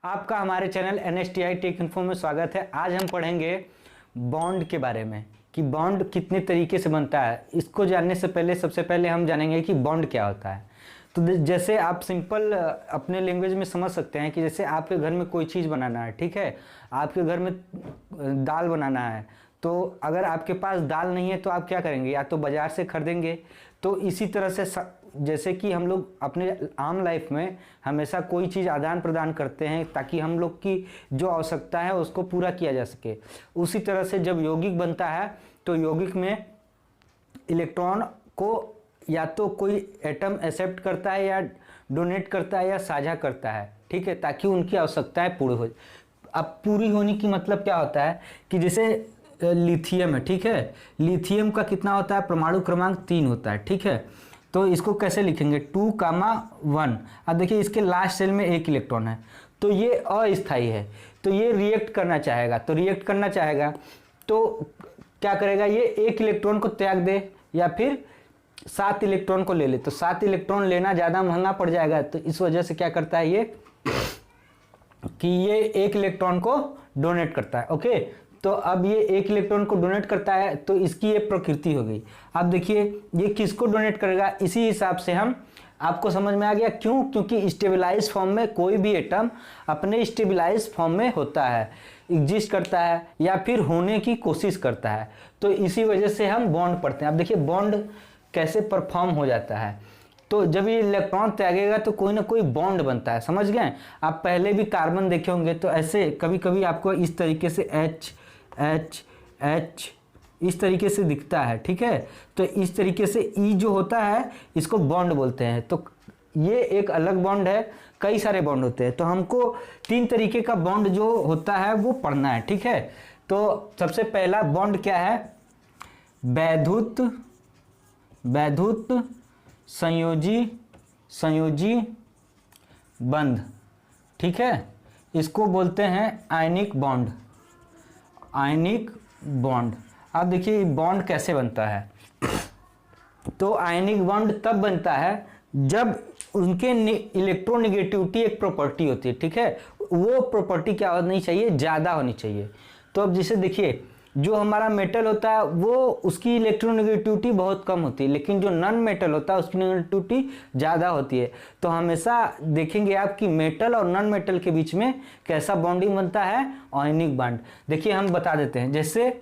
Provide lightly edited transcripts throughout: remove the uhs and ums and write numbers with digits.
आपका हमारे channel NSTI take info में स्वागत है। आज हम पढ़ेंगे बॉन्ड के बारे में कि बॉन्ड कितने तरीके से बनता है। इसको जानने से पहले सबसे पहले हम जानेंगे कि बॉन्ड क्या होता है। तो जैसे आप सिंपल अपने लैंग्वेज में समझ सकते हैं कि जैसे आपके घर में कोई चीज़ बनाना है, ठीक है, आपके घर में दाल बनाना है, तो अगर आपके पास दाल नहीं है तो आप क्या करेंगे, या तो बाज़ार से खरीदेंगे। तो इसी तरह से जैसे कि हम लोग अपने आम लाइफ में हमेशा कोई चीज़ आदान प्रदान करते हैं ताकि हम लोग की जो आवश्यकता है उसको पूरा किया जा सके, उसी तरह से जब यौगिक बनता है तो यौगिक में इलेक्ट्रॉन को या तो कोई एटम एक्सेप्ट करता है या डोनेट करता है या साझा करता है, ठीक है, ताकि उनकी आवश्यकताएं पूरी हो। अब पूरी होने की मतलब क्या होता है कि जैसे लिथियम है, ठीक है, लिथियम का कितना होता है, परमाणु क्रमांक 3 होता है, ठीक है। तो इसको कैसे लिखेंगे, 2,1। अब देखिए इसके लास्ट सेल में एक इलेक्ट्रॉन है, तो ये अस्थायी है, तो ये रिएक्ट करना चाहेगा, तो क्या करेगा, ये एक इलेक्ट्रॉन को त्याग दे या फिर 7 इलेक्ट्रॉन को ले ले। तो 7 इलेक्ट्रॉन लेना ज़्यादा महंगा पड़ जाएगा, तो इस वजह से क्या करता है ये कि ये एक इलेक्ट्रॉन को डोनेट करता है। ओके, तो अब ये एक इलेक्ट्रॉन को डोनेट करता है, तो इसकी ये प्रकृति हो गई। अब देखिए ये किसको डोनेट करेगा, इसी हिसाब से हम आपको समझ में आ गया क्यों, क्योंकि स्टेबलाइज फॉर्म में कोई भी एटम अपने स्टेबलाइज फॉर्म में होता है, एग्जिस्ट करता है या फिर होने की कोशिश करता है, तो इसी वजह से हम बॉन्ड पढ़ते हैं। अब देखिए बॉन्ड कैसे परफॉर्म हो जाता है, तो जब ये इलेक्ट्रॉन त्यागेगा तो कोई ना कोई बॉन्ड बनता है, समझ गए। आप पहले भी कार्बन देखे होंगे, तो ऐसे कभी कभी आपको इस तरीके से H H H इस तरीके से दिखता है, ठीक है। तो इस तरीके से E जो होता है इसको बॉन्ड बोलते हैं। तो ये एक अलग बॉन्ड है, कई सारे बॉन्ड होते हैं, तो हमको 3 तरीके का बॉन्ड जो होता है वो पढ़ना है, ठीक है। तो सबसे पहला बॉन्ड क्या है, वैद्युत संयोजी बंध, ठीक है, इसको बोलते हैं आयनिक बॉन्ड। अब देखिए बॉन्ड कैसे बनता है, तो आयनिक बॉन्ड तब बनता है जब उनके इलेक्ट्रोनेगेटिविटी एक प्रॉपर्टी होती है, ठीक है, वो प्रॉपर्टी क्या होनी चाहिए, ज़्यादा होनी चाहिए। तो अब जैसे देखिए जो हमारा मेटल होता है वो उसकी इलेक्ट्रोनेगेटिविटी बहुत कम होती है, लेकिन जो नॉन मेटल होता है उसकी नेगेटिविटी ज़्यादा होती है। तो हमेशा देखेंगे आप कि मेटल और नॉन मेटल के बीच में कैसा बॉन्डिंग बनता है, आयनिक बॉन्ड। देखिए हम बता देते हैं, जैसे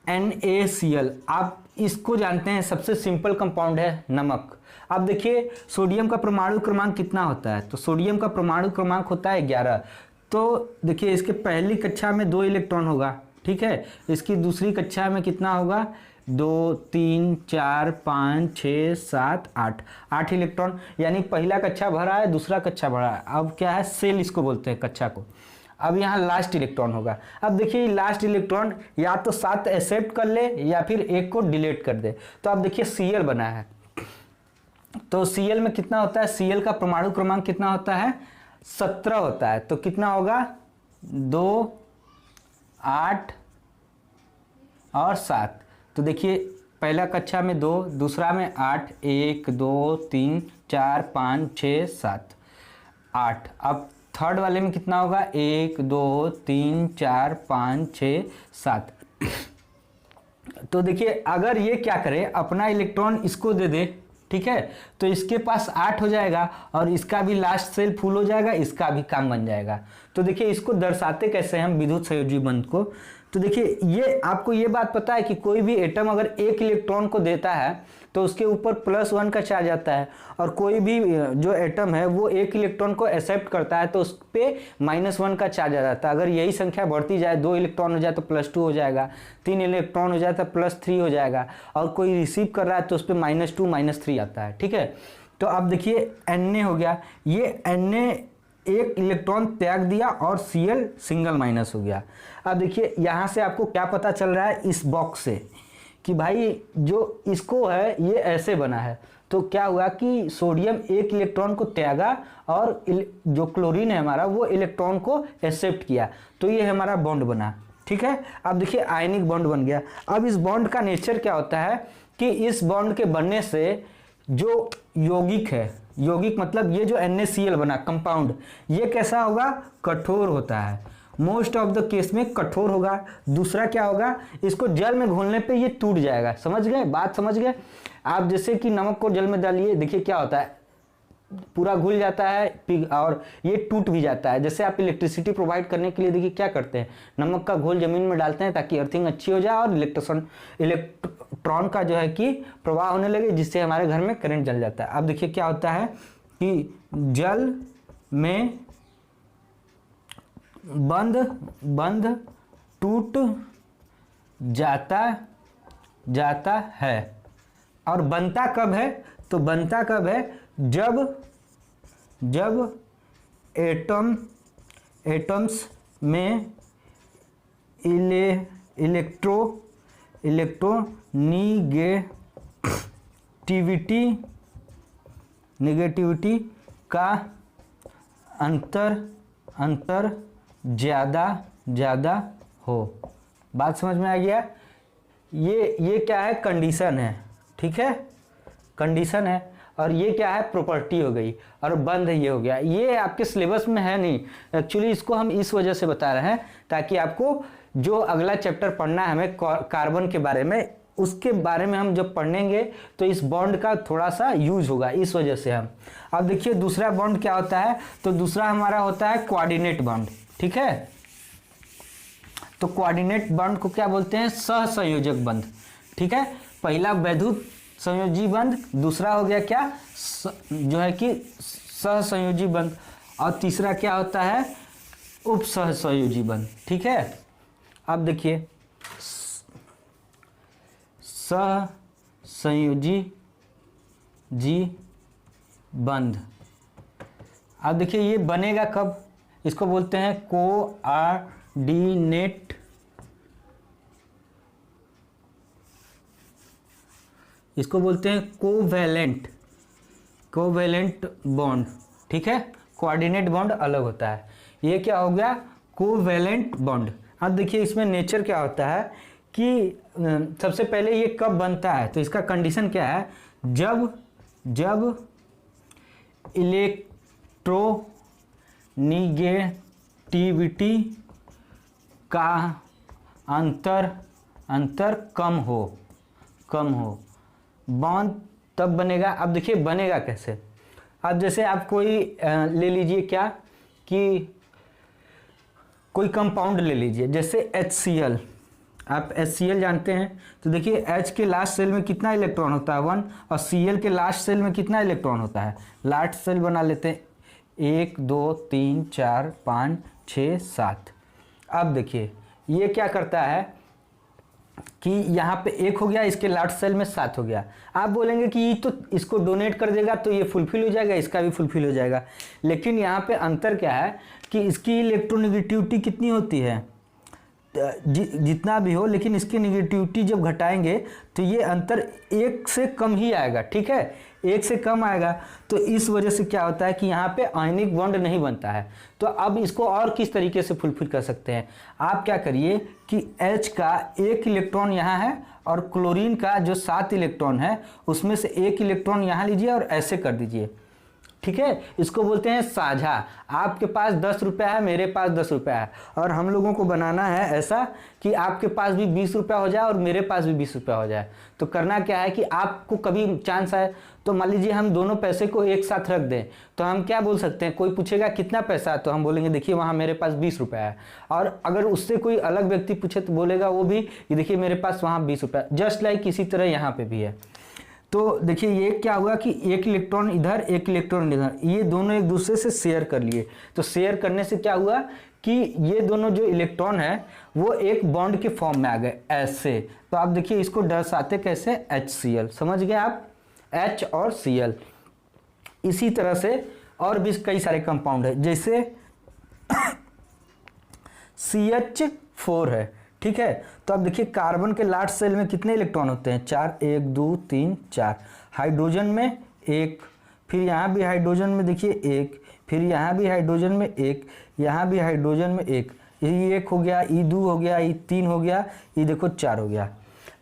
NaCl, आप इसको जानते हैं, सबसे सिंपल कंपाउंड है नमक। अब देखिए सोडियम का परमाणु क्रमांक कितना होता है, तो सोडियम का परमाणु क्रमांक होता है 11। तो देखिए इसके पहली कक्षा में 2 इलेक्ट्रॉन होगा, ठीक है, इसकी दूसरी कक्षा में कितना होगा, 2 3 4 5 6 7 8 इलेक्ट्रॉन, यानी पहला कक्षा भरा है, दूसरा कक्षा भरा है। अब क्या है, सेल इसको बोलते हैं, कक्षा को। अब यहाँ लास्ट इलेक्ट्रॉन होगा। अब देखिए लास्ट इलेक्ट्रॉन या तो 7 एक्सेप्ट कर ले या फिर 1 को डिलीट कर दे। तो अब देखिए Cl बना है, तो Cl में कितना होता है, Cl का परमाणु क्रमांक कितना होता है, 17 होता है। तो कितना होगा, 2 8 और 7। तो देखिए पहला कक्षा में 2, दूसरा में 8, 1 2 3 4 5 6 7 8। अब थर्ड वाले में कितना होगा, 1 2 3 4 5 6 7। तो देखिए अगर ये क्या करे, अपना इलेक्ट्रॉन इसको दे दे, ठीक है, तो इसके पास 8 हो जाएगा और इसका भी लास्ट सेल फुल हो जाएगा, इसका भी काम बन जाएगा। तो देखिए इसको दर्शाते कैसे हम विद्युत संयोजी बंध को, तो देखिए ये आपको ये बात पता है कि कोई भी एटम अगर 1 इलेक्ट्रॉन को देता है तो उसके ऊपर +1 का चार्ज आता है, और कोई भी जो एटम है वो 1 इलेक्ट्रॉन को एक्सेप्ट करता है तो उस पर -1 का चार्ज आ जाता है। अगर यही संख्या बढ़ती जाए, 2 इलेक्ट्रॉन हो जाए तो +2 हो जाएगा, 3 इलेक्ट्रॉन हो जाए तो +3 हो जाएगा, और कोई रिसीव कर रहा है तो उस पर -2 -3 आता है, ठीक है। तो अब देखिए Na हो गया, ये Na 1 इलेक्ट्रॉन त्याग दिया और Cl सिंगल माइनस हो गया। अब देखिए यहाँ से आपको क्या पता चल रहा है इस बॉक्स से कि भाई जो इसको है ये ऐसे बना है। तो क्या हुआ कि सोडियम 1 इलेक्ट्रॉन को त्यागा और जो क्लोरीन है हमारा वो इलेक्ट्रॉन को एक्सेप्ट किया, तो ये हमारा बॉन्ड बना, ठीक है। अब देखिए आयनिक बॉन्ड बन गया। अब इस बॉन्ड का नेचर क्या होता है कि इस बॉन्ड के बनने से जो यौगिक है, यौगिक मतलब ये जो NaCl बना कंपाउंड, ये कैसा होगा, कठोर होता है, मोस्ट ऑफ द केस में कठोर होगा। दूसरा क्या होगा, इसको जल में घोलने पे ये टूट जाएगा। समझ गए, बात समझ गए आप। जैसे कि नमक को जल में डालिए, देखिए क्या होता है, पूरा घुल जाता है और ये टूट भी जाता है। जैसे आप इलेक्ट्रिसिटी प्रोवाइड करने के लिए देखिए क्या करते हैं, नमक का घोल जमीन में डालते हैं ताकि अर्थिंग अच्छी हो जाए और इलेक्ट्रॉन का जो है कि प्रवाह होने लगे, जिससे हमारे घर में करंट जल जाता है। अब देखिए क्या होता है कि जल में बंध टूट जाता है। और बनता कब है, तो बनता कब है, जब एटम्स में निगेटिविटी का अंतर ज़्यादा हो। बात समझ में आ गया। ये क्या है, कंडीशन है, ठीक है, कंडीशन है। और ये क्या है, प्रॉपर्टी हो गई। और बंध ये हो गया। ये आपके सिलेबस में है नहीं, एक्चुअली इसको हम इस वजह से बता रहे हैं ताकि आपको जो अगला चैप्टर पढ़ना है हमें कार्बन के बारे में, उसके बारे में हम जब पढ़ेंगे तो इस बॉन्ड का थोड़ा सा यूज होगा, इस वजह से हम। अब देखिए दूसरा बॉन्ड क्या होता है, तो दूसरा हमारा होता है कोऑर्डिनेट बॉन्ड, ठीक है। तो कोऑर्डिनेट बॉन्ड को क्या बोलते हैं, सहसंयोजक बंध, ठीक है। पहला वैद्युत संयोजी बंध, दूसरा हो गया क्या, जो है कि सहसंयोजी बंध, और तीसरा क्या होता है, उप सहसंयोजी बंध, ठीक है। अब देखिए सहसंयोजी बंध, अब देखिए ये बनेगा कब, इसको बोलते हैं कोऑर्डिनेट, इसको बोलते हैं कोवैलेंट बॉन्ड, ठीक है। कोऑर्डिनेट बॉन्ड अलग होता है, ये क्या हो गया, कोवैलेंट बॉन्ड। अब देखिए इसमें नेचर क्या होता है कि सबसे पहले ये कब बनता है, तो इसका कंडीशन क्या है, जब इलेक्ट्रोनिगेटिविटी का अंतर कम हो, बॉन्ड तब बनेगा। अब देखिए बनेगा कैसे, अब जैसे आप कोई ले लीजिए क्या कि कोई कंपाउंड ले लीजिए, जैसे HCl, आप HCl जानते हैं, तो देखिए H के लास्ट सेल में कितना इलेक्ट्रॉन होता है, 1, और Cl के लास्ट सेल में कितना इलेक्ट्रॉन होता है, लास्ट सेल बना लेते हैं 1 2 3 4 5 6 7। अब देखिए ये क्या करता है कि यहाँ पे 1 हो गया, इसके लास्ट सेल में 7 हो गया। आप बोलेंगे कि ये तो इसको डोनेट कर देगा तो ये फुलफिल हो जाएगा, इसका भी फुलफिल हो जाएगा, लेकिन यहाँ पे अंतर क्या है कि इसकी इलेक्ट्रोनिगेटिविटी कितनी होती है, जितना भी हो, लेकिन इसकी निगेटिविटी जब घटाएंगे तो ये अंतर 1 से कम ही आएगा, ठीक है, 1 से कम आएगा। तो इस वजह से क्या होता है कि यहाँ पे आयनिक बॉन्ड नहीं बनता है। तो अब इसको और किस तरीके से फुलफिल कर सकते हैं, आप क्या करिए कि H का 1 इलेक्ट्रॉन यहाँ है और क्लोरीन का जो 7 इलेक्ट्रॉन है उसमें से 1 इलेक्ट्रॉन यहाँ लीजिए और ऐसे कर दीजिए, ठीक है। इसको बोलते हैं साझा। आपके पास 10 रुपया है, मेरे पास 10 रुपया है, और हम लोगों को बनाना है ऐसा कि आपके पास भी 20 रुपया हो जाए और मेरे पास भी 20 रुपया हो जाए। तो करना क्या है कि आपको कभी चांस आए तो मान लीजिए हम दोनों पैसे को एक साथ रख दें, तो हम क्या बोल सकते हैं, कोई पूछेगा कितना पैसा है तो हम बोलेंगे देखिए वहाँ मेरे पास 20 रुपया है, और अगर उससे कोई अलग व्यक्ति पूछे तो बोलेगा वो भी ये देखिए मेरे पास वहाँ 20 रुपया। जस्ट लाइक इसी तरह यहाँ पे भी है। तो देखिए ये क्या हुआ कि 1 इलेक्ट्रॉन इधर 1 इलेक्ट्रॉन इधर, ये दोनों एक दूसरे से शेयर कर लिए। तो शेयर करने से क्या हुआ कि ये दोनों जो इलेक्ट्रॉन है वो एक बॉन्ड के फॉर्म में आ गए ऐसे। तो आप देखिए इसको दर्शाते कैसे, HCl, समझ गए आप, H और Cl। इसी तरह से और भी कई सारे कंपाउंड है, जैसे CH4 है, ठीक है। तो अब देखिए कार्बन के लास्ट सेल में कितने इलेक्ट्रॉन होते हैं, 4, 1 2 3 4, हाइड्रोजन में 1, फिर यहाँ भी हाइड्रोजन में देखिए 1, फिर यहाँ भी हाइड्रोजन में 1, यहाँ भी हाइड्रोजन में 1, ये 1 हो गया, ये 2 हो गया, ये 3 हो गया, ये देखो 4 हो गया।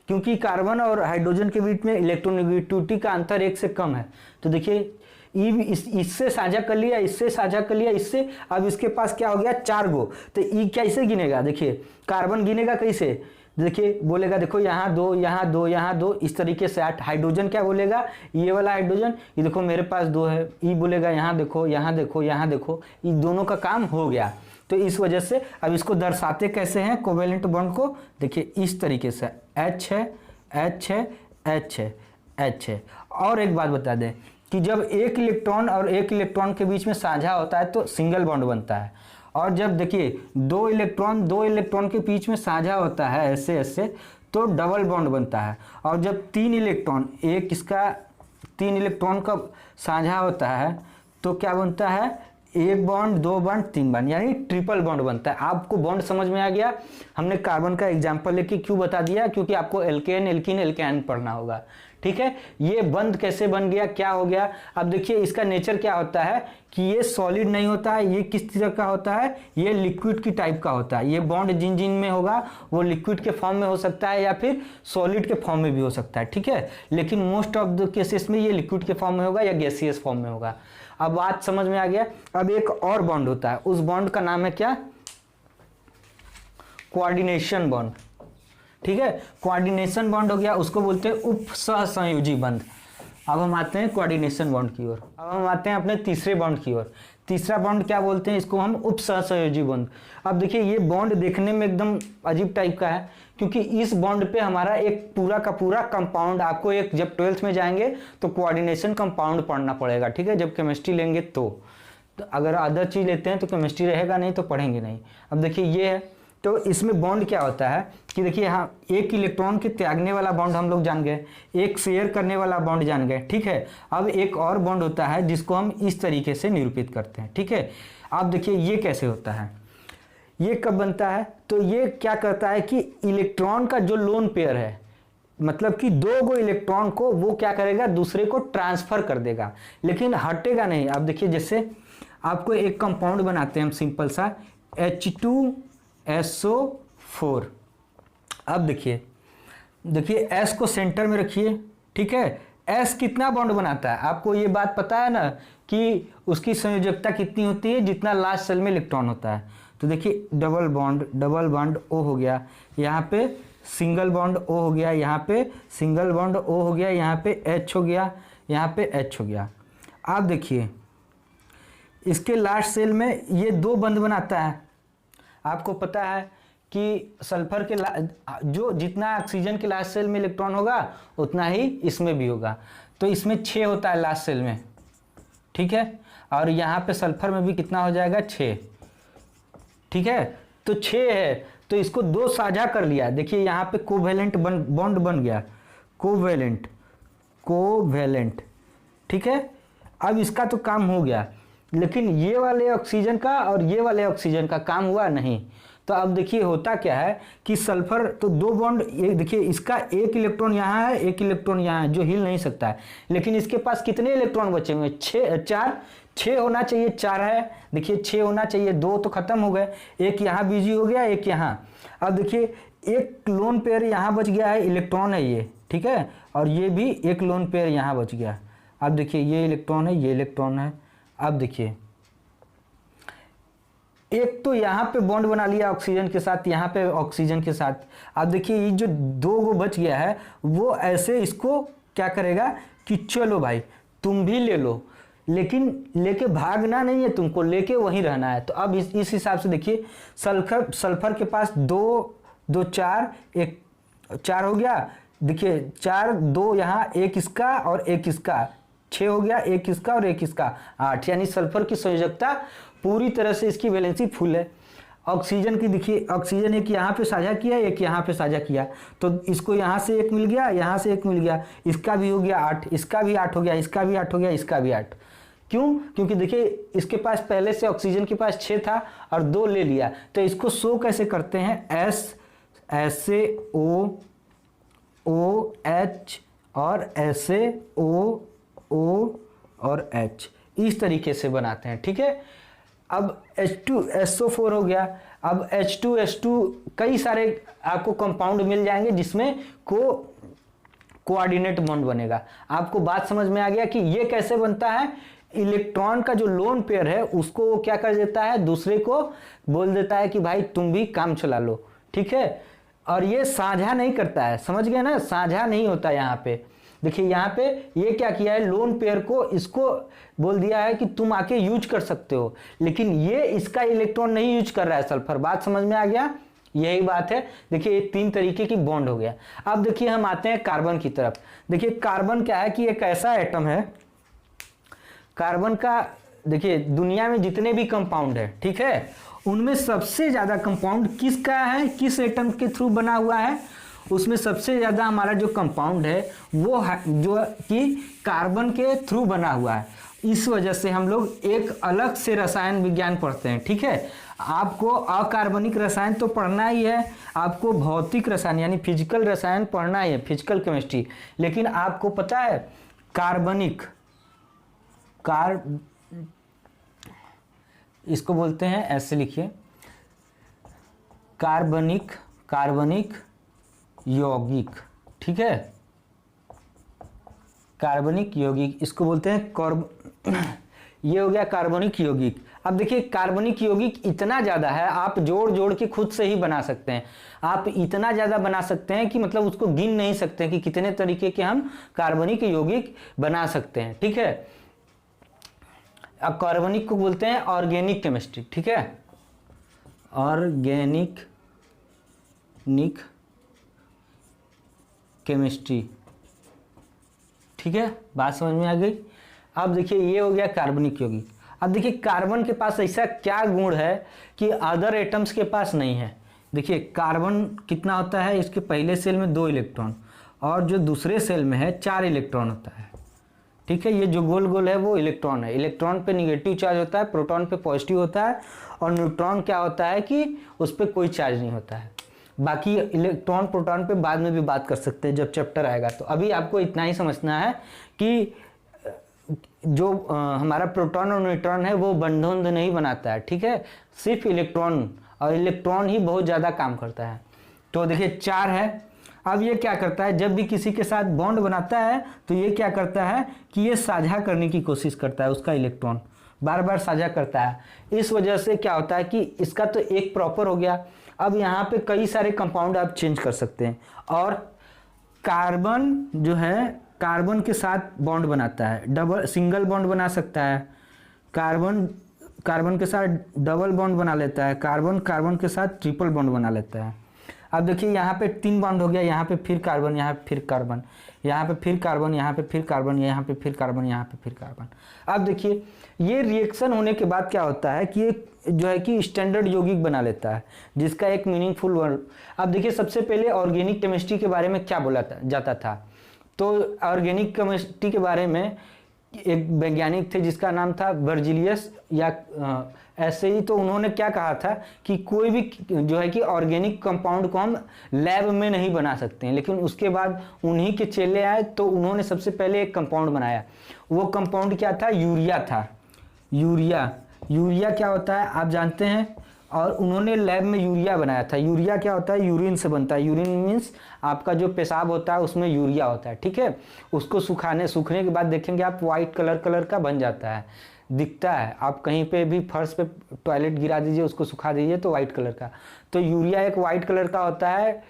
क्योंकि कार्बन और हाइड्रोजन के बीच में इलेक्ट्रोनिगेटिविटी का अंतर 1 से कम है। तो देखिए ई भी इससे साझा कर लिया, इससे साझा कर लिया, इससे, अब इसके पास क्या हो गया 4 गो, तो ई कैसे गिनेगा, देखिए कार्बन गिनेगा कैसे, देखिए बोलेगा देखो यहाँ 2 यहाँ 2 यहाँ 2, इस तरीके से 8। हाइड्रोजन क्या बोलेगा, ये वाला हाइड्रोजन, ये देखो मेरे पास 2 है, ई बोलेगा यहाँ देखो यहाँ देखो यहाँ देखो, ये दोनों का काम हो गया। तो इस वजह से अब इसको दर्शाते कैसे हैं कोवेलेंट बॉन्ड को, देखिए इस तरीके से H है H है H है H है। और एक बात बता दें कि जब एक इलेक्ट्रॉन और एक इलेक्ट्रॉन के बीच में साझा होता है तो सिंगल बॉन्ड बनता है, और जब देखिए दो इलेक्ट्रॉन के बीच में साझा होता है ऐसे ऐसे तो डबल बॉन्ड बनता है। और जब 3 इलेक्ट्रॉन का साझा होता है तो क्या बनता है, 1 बॉन्ड 2 बॉन्ड 3 बॉन्ड, यानी ट्रिपल बॉन्ड बनता है। आपको बॉन्ड समझ में आ गया। हमने कार्बन का एग्जांपल लेके क्यों बता दिया, क्योंकि आपको एल्केन एल्कीन एल्केन पढ़ना होगा, ठीक है। ये बंद कैसे बन गया, क्या हो गया। अब देखिए इसका नेचर क्या होता है कि ये सॉलिड नहीं होता है, ये किस तरह का होता है, ये लिक्विड की टाइप का होता है। ये बॉन्ड जिन जिन में होगा वो लिक्विड के फॉर्म में हो सकता है या फिर सॉलिड के फॉर्म में भी हो सकता है, ठीक है। लेकिन मोस्ट ऑफ द केसेस में ये लिक्विड के फॉर्म में होगा या गैसियस फॉर्म में होगा। अब बात समझ में आ गया। अब एक और बॉन्ड होता है, उस बॉन्ड का नाम है क्या, कोऑर्डिनेशन बॉन्ड, ठीक है। कोऑर्डिनेशन बॉन्ड हो गया, उसको बोलते हैं उप सहसंयोजी बंध। अब हम आते हैं कोऑर्डिनेशन बॉन्ड की ओर। अब हम आते हैं अपने तीसरे बॉन्ड की ओर। तीसरा बॉन्ड क्या बोलते हैं, इसको हम उप सहसंयोजी बंध। अब देखिए ये बॉन्ड देखने में एकदम अजीब टाइप का है, क्योंकि इस बॉन्ड पे हमारा एक पूरा का पूरा कंपाउंड, आपको एक जब 12th में जाएंगे तो कोऑर्डिनेशन कंपाउंड पढ़ना पड़ेगा, ठीक है। जब केमिस्ट्री लेंगे तो अगर अदर चीज लेते हैं तो केमिस्ट्री रहेगा नहीं तो पढ़ेंगे नहीं। अब देखिए ये है, तो इसमें बॉन्ड क्या होता है कि देखिए यहाँ एक इलेक्ट्रॉन के त्यागने वाला बॉन्ड हम लोग जान गए, एक शेयर करने वाला बॉन्ड जान गए, ठीक है। अब एक और बॉन्ड होता है जिसको हम इस तरीके से निरूपित करते हैं, ठीक है। आप देखिए ये कैसे होता है, ये कब बनता है, तो ये क्या करता है कि इलेक्ट्रॉन का जो लोन पेयर है, मतलब कि 2 गो इलेक्ट्रॉन को वो क्या करेगा, दूसरे को ट्रांसफर कर देगा, लेकिन हटेगा नहीं। अब देखिए जैसे आपको एक कंपाउंड बनाते हैं हम सिंपल सा H2SO4। अब देखिए S को सेंटर में रखिए, ठीक है। S कितना बॉन्ड बनाता है, आपको ये बात पता है ना कि उसकी संयोजकता कितनी होती है, जितना लास्ट सेल में इलेक्ट्रॉन होता है। तो देखिए डबल बॉन्ड O हो गया, यहाँ पे सिंगल बॉन्ड O हो गया, यहाँ पे सिंगल बॉन्ड O हो गया, यहाँ पे H हो गया, यहाँ पे H हो गया। आप देखिए इसके लास्ट सेल में ये 2 बंध बनाता है। आपको पता है कि सल्फर के जो जितना ऑक्सीजन के लास्ट सेल में इलेक्ट्रॉन होगा उतना ही इसमें भी होगा, तो इसमें 6 होता है लास्ट सेल में, ठीक है। और यहाँ पे सल्फर में भी कितना हो जाएगा 6, ठीक है। तो 6 है, तो इसको 2 साझा कर लिया। देखिए यहाँ पे कोवेलेंट बॉन्ड बन गया, कोवेलेंट, ठीक है। अब इसका तो काम हो गया, लेकिन ये वाले ऑक्सीजन का और ये वाले ऑक्सीजन का काम हुआ नहीं। तो अब देखिए होता क्या है कि सल्फर तो 2 बॉन्ड, ये देखिए इसका एक इलेक्ट्रॉन यहाँ है, एक इलेक्ट्रॉन यहाँ है जो हिल नहीं सकता है, लेकिन इसके पास कितने इलेक्ट्रॉन बचे हुए, 6 होना चाहिए, 4 है। देखिए 6 होना चाहिए, 2 तो खत्म हो गए, एक यहाँ बिजी हो गया, एक यहाँ। अब देखिए एक लोन पेयर यहाँ बच गया है, इलेक्ट्रॉन है ये, ठीक है, और ये भी एक लोन पेयर यहाँ बच गया। अब देखिए ये इलेक्ट्रॉन है, ये इलेक्ट्रॉन है। अब देखिए एक तो यहाँ पे बॉन्ड बना लिया ऑक्सीजन के साथ, यहाँ पे ऑक्सीजन के साथ। अब देखिए ये जो 2 गो बच गया है वो ऐसे इसको क्या करेगा कि चलो भाई तुम भी ले लो, लेकिन लेके भागना नहीं है, तुमको लेके वहीं रहना है। तो अब इस हिसाब से देखिए सल्फर के पास 2 4 1 4 हो गया। देखिए 4 2 यहाँ, एक इसका और एक इसका, 6 हो गया, एक इसका और एक इसका, 8। यानी सल्फर की संयोजकता पूरी तरह से इसकी वैलेंसी फुल है। ऑक्सीजन की देखिए, ऑक्सीजन एक यहाँ पे साझा किया, एक यहाँ पे साझा किया, तो इसको यहाँ से एक मिल गया, यहाँ से एक मिल गया, इसका भी हो गया 8, इसका भी 8 हो गया, इसका भी 8 हो गया, इसका भी 8। क्यों, क्योंकि देखिए इसके पास पहले से ऑक्सीजन के पास 6 था और 2 ले लिया। तो इसको शो कैसे करते हैं, S ऐसे O H और ऐसे O और H, इस तरीके से बनाते हैं, ठीक है। अब H2SO4 हो गया। अब H2S2 कई सारे आपको कंपाउंड मिल जाएंगे जिसमें कोऑर्डिनेट बॉन्ड बनेगा। आपको बात समझ में आ गया कि ये कैसे बनता है, इलेक्ट्रॉन का जो लोन पेयर है उसको वो क्या कर देता है, दूसरे को बोल देता है कि भाई तुम भी काम चला लो, ठीक है। और ये साझा नहीं करता है, समझ गए ना, साझा नहीं होता यहाँ पे। देखिए यहाँ पे ये क्या किया है, लोन पेयर को इसको बोल दिया है कि तुम आके यूज कर सकते हो, लेकिन ये इसका इलेक्ट्रॉन नहीं यूज कर रहा है सल्फर। बात समझ में आ गया, यही बात है। देखिए ये 3 तरीके की बॉन्ड हो गया। अब देखिए हम आते हैं कार्बन की तरफ। देखिए कार्बन क्या है कि एक ऐसा एटम है, कार्बन का देखिए दुनिया में जितने भी कंपाउंड है, ठीक है, उनमें सबसे ज्यादा कंपाउंड किसका है, किस एटम के थ्रू बना हुआ है, उसमें सबसे ज्यादा हमारा जो कंपाउंड है वो जो कि कार्बन के थ्रू बना हुआ है। इस वजह से हम लोग एक अलग से रसायन विज्ञान पढ़ते हैं, ठीक है। आपको अकार्बनिक रसायन तो पढ़ना ही है, आपको भौतिक रसायन यानी फिजिकल रसायन पढ़ना ही है, फिजिकल केमिस्ट्री। लेकिन आपको पता है कार्बनिक इसको बोलते हैं, ऐसे लिखिए, कार्बनिक यौगिक, ठीक है, कार्बनिक यौगिक इसको बोलते हैं ये हो गया कार्बनिक यौगिक। अब देखिए कार्बनिक यौगिक इतना ज़्यादा है, आप जोड़ जोड़ के खुद से ही बना सकते हैं। आप इतना ज़्यादा बना सकते हैं कि मतलब उसको गिन नहीं सकते कि कितने तरीके के हम कार्बनिक यौगिक बना सकते हैं, ठीक है। अब कार्बनिक को बोलते हैं ऑर्गेनिक केमिस्ट्री, ठीक है, ऑर्गेनिक केमिस्ट्री, ठीक है, बात समझ में आ गई। अब देखिए ये हो गया कार्बनिक यौगिक। अब देखिए कार्बन के पास ऐसा क्या गुण है कि अदर एटम्स के पास नहीं है। देखिए कार्बन कितना होता है, इसके पहले सेल में 2 इलेक्ट्रॉन और जो दूसरे सेल में है 4 इलेक्ट्रॉन होता है, ठीक है। ये जो गोल गोल है वो इलेक्ट्रॉन है। इलेक्ट्रॉन पे निगेटिव चार्ज होता है, प्रोटॉन पे पॉजिटिव होता है, और न्यूट्रॉन क्या होता है कि उस पर कोई चार्ज नहीं होता है। बाकी इलेक्ट्रॉन प्रोटॉन पे बाद में भी बात कर सकते हैं जब चैप्टर आएगा। तो अभी आपको इतना ही समझना है कि जो हमारा प्रोटॉन और न्यूट्रॉन है वो बंधन नहीं बनाता है, ठीक है, सिर्फ इलेक्ट्रॉन, और इलेक्ट्रॉन ही बहुत ज़्यादा काम करता है। तो देखिए 4 है। अब ये क्या करता है, जब भी किसी के साथ बॉन्ड बनाता है तो ये क्या करता है कि ये साझा करने की कोशिश करता है, उसका इलेक्ट्रॉन बार बार साझा करता है। इस वजह से क्या होता है कि इसका तो एक प्रॉपर हो गया। अब यहाँ पे कई सारे कंपाउंड आप चेंज कर सकते हैं, और कार्बन जो है कार्बन के साथ बॉन्ड बनाता है, सिंगल बॉन्ड बना सकता है, कार्बन के साथ डबल बॉन्ड बना लेता है, कार्बन के साथ ट्रिपल बॉन्ड बना लेता है। अब देखिए यहाँ पे 3 बॉन्ड हो गया, यहाँ पे फिर कार्बन, यहाँ पे फिर कार्बन, यहाँ पे फिर कार्बन, यहाँ पे फिर कार्बन, यहाँ पे फिर कार्बन, यहाँ पे फिर कार्बन। अब देखिए ये रिएक्शन होने के बाद क्या होता है कि ये जो है कि स्टैंडर्ड यौगिक बना लेता है, जिसका एक मीनिंगफुल वर्ड। अब देखिए सबसे पहले ऑर्गेनिक केमिस्ट्री के बारे में क्या बोला जाता था, तो ऑर्गेनिक केमिस्ट्री के बारे में एक वैज्ञानिक थे जिसका नाम था वर्जिलियस, या ऐसे ही। तो उन्होंने क्या कहा था कि कोई भी जो है कि ऑर्गेनिक कंपाउंड को हम लैब में नहीं बना सकते हैं। लेकिन उसके बाद उन्हीं के चेले आए तो उन्होंने सबसे पहले एक कंपाउंड बनाया। वो कंपाउंड क्या था, यूरिया था। यूरिया क्या होता है आप जानते हैं, और उन्होंने लैब में यूरिया बनाया था। यूरिया क्या होता है, यूरिन से बनता है। यूरिन मीन्स आपका जो पेशाब होता है उसमें यूरिया होता है, ठीक है। उसको सूखने के बाद देखेंगे आप वाइट कलर का बन जाता है, दिखता है। आप कहीं पे भी फर्श पे टॉयलेट गिरा दीजिए, उसको सुखा दीजिए तो वाइट कलर का। तो यूरिया एक वाइट कलर का होता है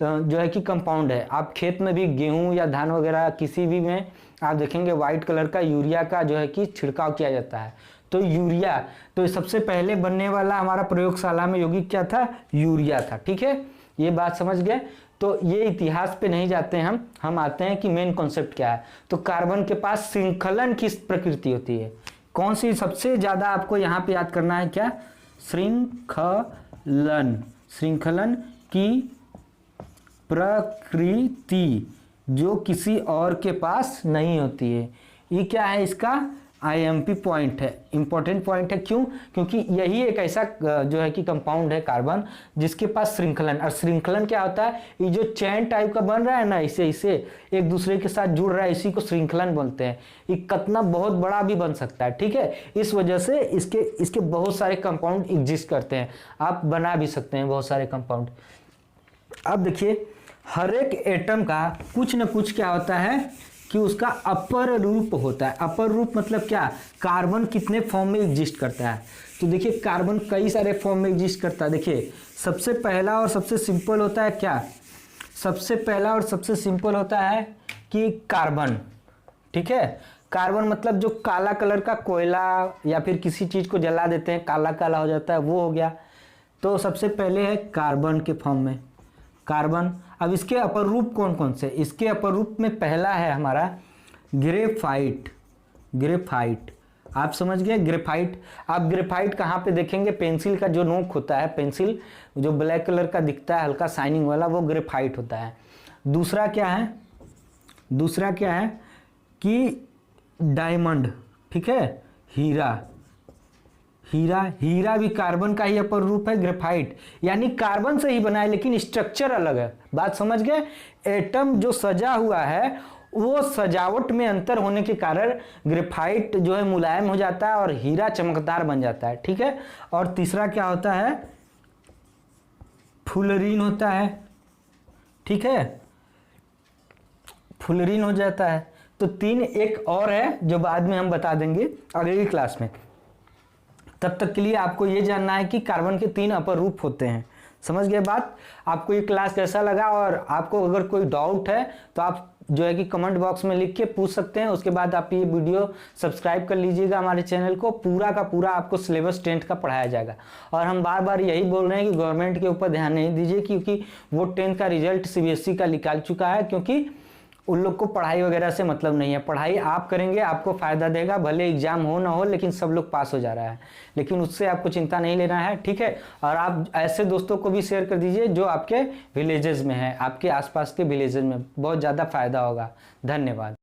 जो है कि कंपाउंड है। आप खेत में भी गेहूं या धान वगैरह किसी भी में आप देखेंगे वाइट कलर का यूरिया का जो है कि छिड़काव किया जाता है। तो यूरिया, तो सबसे पहले बनने वाला हमारा प्रयोगशाला में यौगिक क्या था, यूरिया था, ठीक है। ये बात समझ गए। तो ये इतिहास पे नहीं जाते हैं हम आते हैं कि मेन कॉन्सेप्ट क्या है। तो कार्बन के पास श्रृंखलन की प्रकृति होती है। कौन सी सबसे ज्यादा आपको यहाँ पे याद करना है, क्या, श्रृंखलन की प्रकृति जो किसी और के पास नहीं होती है। ये क्या है, इसका IMP पॉइंट है, इंपॉर्टेंट पॉइंट है। क्यों, क्योंकि यही एक ऐसा जो है कि कंपाउंड है कार्बन जिसके पास श्रृंखलन। और श्रृंखलन क्या होता है, ये जो चैन टाइप का बन रहा है ना, इसे एक दूसरे के साथ जुड़ रहा है, इसी को श्रृंखलन बोलते हैं। ये कितना बहुत बड़ा भी बन सकता है, ठीक है। इस वजह से इसके बहुत सारे कंपाउंड एग्जिस्ट करते हैं, आप बना भी सकते हैं बहुत सारे कंपाउंड। अब देखिए हर एक एटम का कुछ न कुछ क्या होता है कि उसका अपर रूप होता है। अपर रूप मतलब क्या, कार्बन कितने फॉर्म में एग्जिस्ट करता है। तो देखिए कार्बन कई सारे फॉर्म में एग्जिस्ट करता है। देखिए सबसे पहला और सबसे सिंपल होता है क्या, सबसे पहला और सबसे सिंपल होता है कि कार्बन, ठीक है। कार्बन मतलब जो काला कलर का कोयला या फिर किसी चीज को जला देते हैं काला काला हो जाता है, वो हो गया। तो सबसे पहले है कार्बन के फॉर्म में कार्बन। अब इसके अपर रूप कौन कौन से, इसके अपर रूप में पहला है हमारा ग्रेफाइट। ग्रेफाइट आप समझ गए, ग्रेफाइट। आप ग्रेफाइट कहाँ पे देखेंगे, पेंसिल का जो नोक होता है, पेंसिल जो ब्लैक कलर का दिखता है हल्का शाइनिंग वाला, वो ग्रेफाइट होता है। दूसरा क्या है, दूसरा क्या है कि डायमंड, ठीक है, हीरा। हीरा, हीरा भी कार्बन का ही अपर रूप है, ग्रेफाइट यानी कार्बन से ही बना है लेकिन स्ट्रक्चर अलग है। बात समझ गए, एटम जो सजा हुआ है वो सजावट में अंतर होने के कारण ग्रेफाइट जो है मुलायम हो जाता है और हीरा चमकदार बन जाता है, ठीक है। और तीसरा क्या होता है, फुलरीन होता है, ठीक है, फुलरीन हो जाता है। तो तीन, एक और है जो बाद में हम बता देंगे अगली क्लास में। तब तक के लिए आपको ये जानना है कि कार्बन के तीन अपर रूप होते हैं। समझ गए बात। आपको ये क्लास कैसा लगा, और आपको अगर कोई डाउट है तो आप जो है कि कमेंट बॉक्स में लिख के पूछ सकते हैं। उसके बाद आप ये वीडियो सब्सक्राइब कर लीजिएगा हमारे चैनल को। पूरा का पूरा आपको सिलेबस 10th का पढ़ाया जाएगा। और हम बार बार यही बोल रहे हैं कि गवर्नमेंट के ऊपर ध्यान नहीं दीजिए, क्योंकि वो 10th का रिजल्ट सीबीएसई का निकाल चुका है। क्योंकि उन लोग को पढ़ाई वगैरह से मतलब नहीं है। पढ़ाई आप करेंगे, आपको फायदा देगा, भले एग्जाम हो ना हो, लेकिन सब लोग पास हो जा रहा है। लेकिन उससे आपको चिंता नहीं लेना है, ठीक है। और आप ऐसे दोस्तों को भी शेयर कर दीजिए जो आपके विलेजेस में है, आपके आसपास के विलेजेस में, बहुत ज़्यादा फायदा होगा। धन्यवाद।